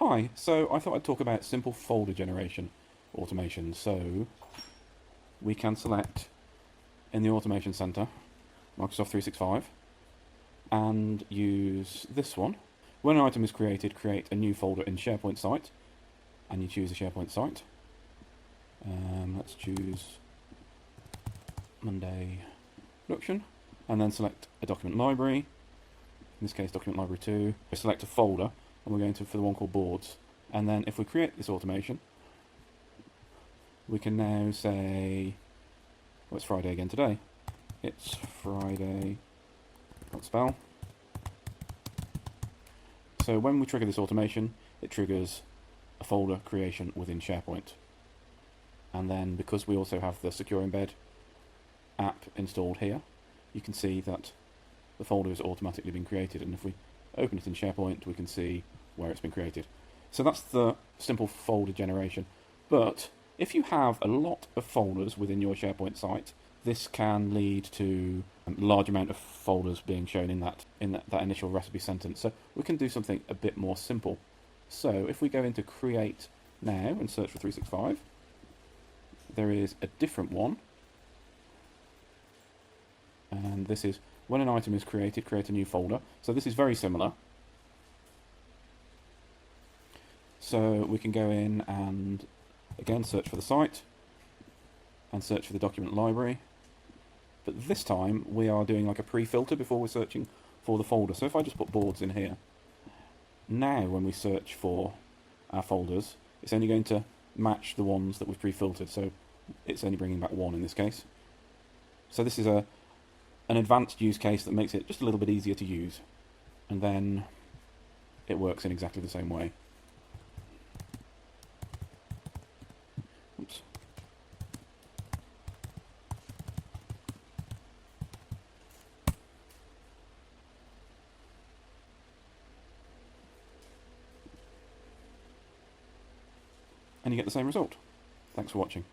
Hi, so I thought I'd talk about simple folder generation automation. So we can select in the Automation Center, Microsoft 365, and use this one. When an item is created, create a new folder in SharePoint site, and you choose a SharePoint site. Let's choose Monday production, and then select a document library, in this case document library 2. Select a folder, and we're going for the one called boards. And then if we create this automation, we can now say, well, it's Friday again today. It's Friday, not spell. So when we trigger this automation, it triggers a folder creation within SharePoint. And then because we also have the Secure Embed app installed here, you can see that the folder has automatically been created. And if we open it in SharePoint, we can see where it's been created. So that's the simple folder generation. But if you have a lot of folders within your SharePoint site, this can lead to a large amount of folders being shown in that initial recipe sentence. So we can do something a bit more simple. So if we go into Create now and search for 365, there is a different one. And this is when an item is created, create a new folder. So this is very similar. So we can go in and again search for the site and search for the document library. But this time we are doing like a pre-filter before we're searching for the folder. So if I just put boards in here, now when we search for our folders, it's only going to match the ones that we've pre-filtered. So it's only bringing back one in this case. So this is an advanced use case that makes it just a little bit easier to use. And then it works in exactly the same way. Oops. And you get the same result. Thanks for watching.